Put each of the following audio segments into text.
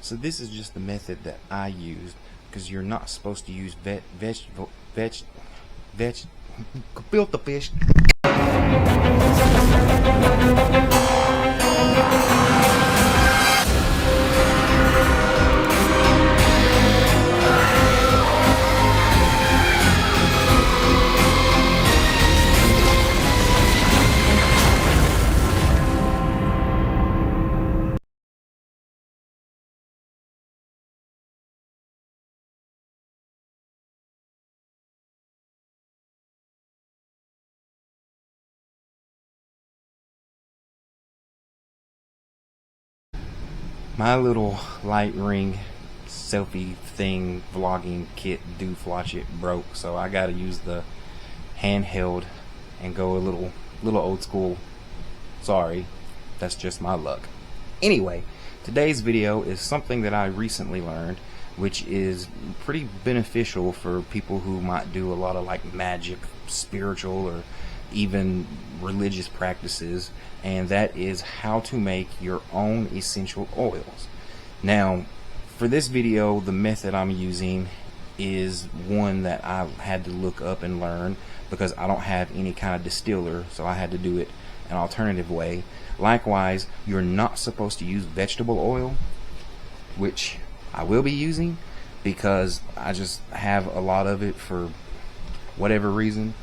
So this is just the method that I used, because you're not supposed to use filter fish. My little light ring selfie thing vlogging kit dooflotch it broke, so I gotta use the handheld and go a little old school. Sorry, that's just my luck. Anyway, today's video is something that I recently learned, which is pretty beneficial for people who might do a lot of like magic, spiritual, or even religious practices, and that is how to make your own essential oils. Now, for this video, the method I'm using is one that I had to look up and learn because I don't have any kind of distiller, so I had to do it an alternative way. Likewise, you're not supposed to use vegetable oil, which I will be using because I just have a lot of it for whatever reason.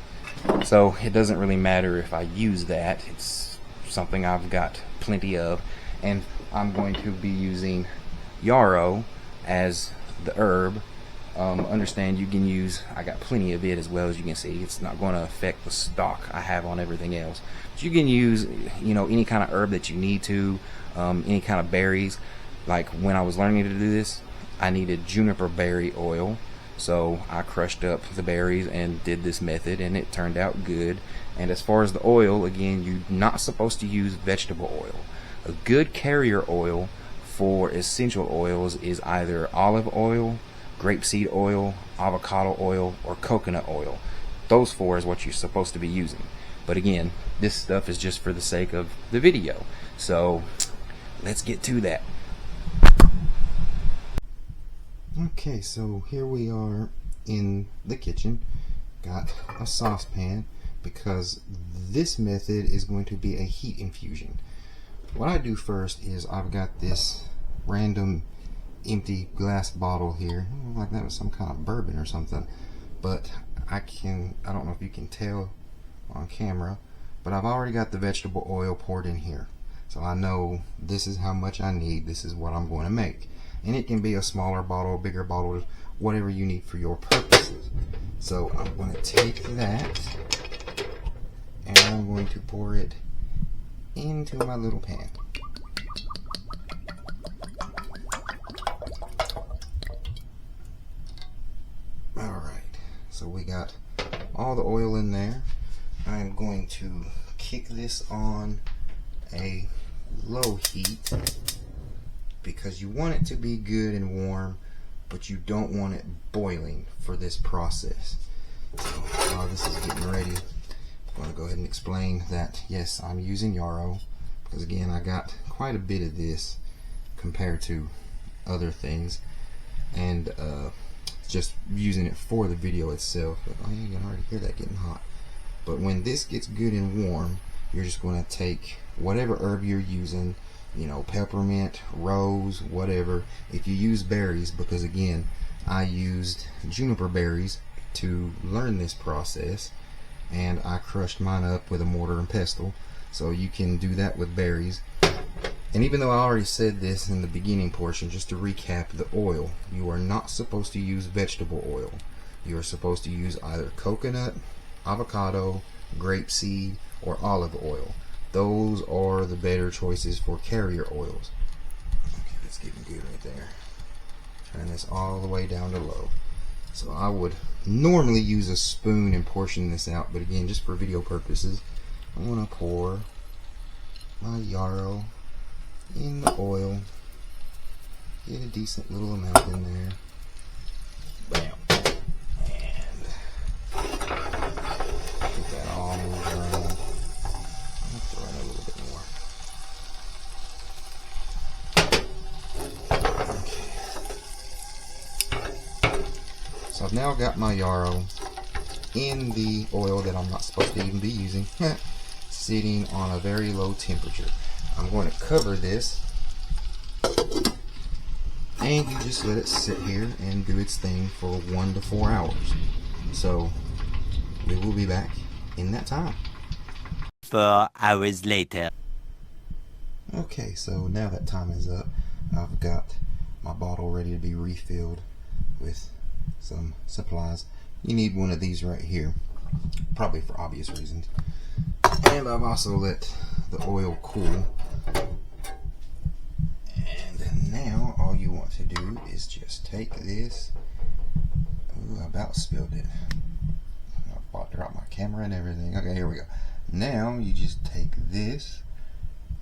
So it doesn't really matter if I use that. It's something I've got plenty of, and I'm going to be using yarrow as the herb. Understand you can use, I got plenty of it as well. As you can see, it's not going to affect the stock I have on everything else. But you can use, you know, any kind of herb that you need to, any kind of berries. Like when I was learning to do this, I needed juniper berry oil. So I crushed up the berries and did this method, and it turned out good. And as far as the oil, again, you're not supposed to use vegetable oil. A good carrier oil for essential oils is either olive oil, grapeseed oil, avocado oil, or coconut oil. Those four is what you're supposed to be using. But again, this stuff is just for the sake of the video. So let's get to that. Okay, so here we are in the kitchen. Got a saucepan because this method is going to be a heat infusion. What I do first is I've got this random empty glass bottle here. Like that was some kind of bourbon or something. But I don't know if you can tell on camera, but I've already got the vegetable oil poured in here. So I know this is how much I need. This is what I'm going to make. And it can be a smaller bottle, a bigger bottle, whatever you need for your purposes. So I'm going to take that and I'm going to pour it into my little pan. Alright, so we got all the oil in there. I'm going to kick this on a low heat, because you want it to be good and warm, but you don't want it boiling for this process. So while this is getting ready, I'm going to go ahead and explain that yes, I'm using yarrow, because again, I got quite a bit of this compared to other things, and just using it for the video itself. But, oh, you can already hear that getting hot. But when this gets good and warm, you're just going to take whatever herb you're using, you know, peppermint, rose, whatever. If you use berries, because again, I used juniper berries to learn this process, and I crushed mine up with a mortar and pestle. So you can do that with berries. And even though I already said this in the beginning portion, just to recap the oil, you are not supposed to use vegetable oil. You are supposed to use either coconut, avocado, grapeseed, or olive oil. Those are the better choices for carrier oils. Okay, that's getting good right there. Turn this all the way down to low. So I would normally use a spoon and portion this out, but again, just for video purposes, I'm going to pour my yarrow in the oil. Get a decent little amount in there. Bam. And get that all moved around. Throw in a little bit more. Okay. So I've now got my yarrow in the oil that I'm not supposed to even be using, sitting on a very low temperature. I'm going to cover this, and you just let it sit here and do its thing for 1 to 4 hours. So we will be back in that time. 4 hours later. Okay, so now that time is up, I've got my bottle ready to be refilled with some supplies. You need one of these right here, probably for obvious reasons. And I've also let the oil cool. And now all you want to do is just take this. Ooh, I about spilled it. I about dropped my camera and everything. Okay, here we go. Now you just take this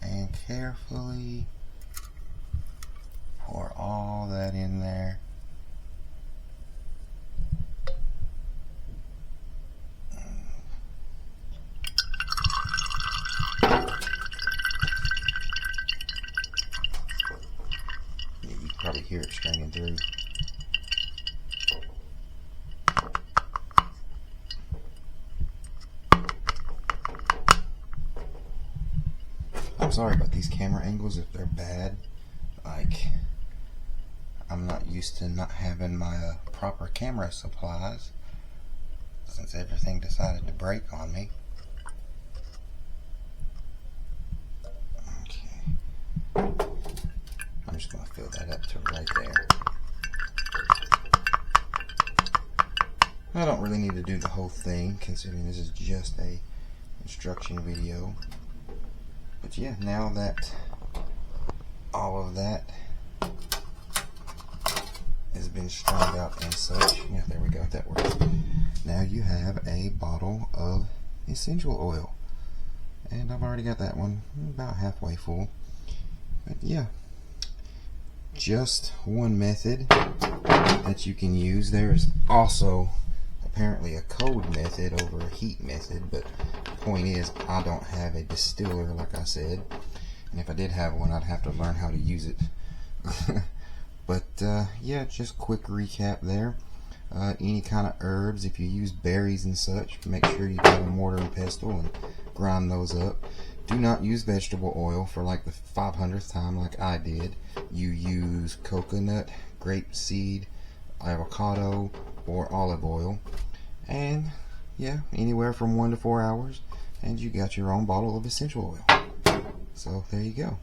and carefully pour all that in there. You can probably hear it stringing through. I'm sorry about these camera angles if they're bad. Like, I'm not used to not having my proper camera supplies since everything decided to break on me. Okay. I'm just going to fill that up to right there. I don't really need to do the whole thing, considering this is just a instruction video. But yeah, now that all of that has been strained out and such, yeah, there we go, that works. Now you have a bottle of essential oil, and I've already got that one about halfway full. But yeah, just one method that you can use. There is also apparently a cold method over a heat method, but the point is I don't have a distiller, like I said, and if I did have one, I'd have to learn how to use it. But yeah, just quick recap there. Any kind of herbs, if you use berries and such, make sure you have a mortar and pestle and grind those up. Do not use vegetable oil for like the 500th time like I did. You use coconut, grapeseed, avocado, or olive oil. And yeah, anywhere from 1 to 4 hours, and you got your own bottle of essential oil. So there you go.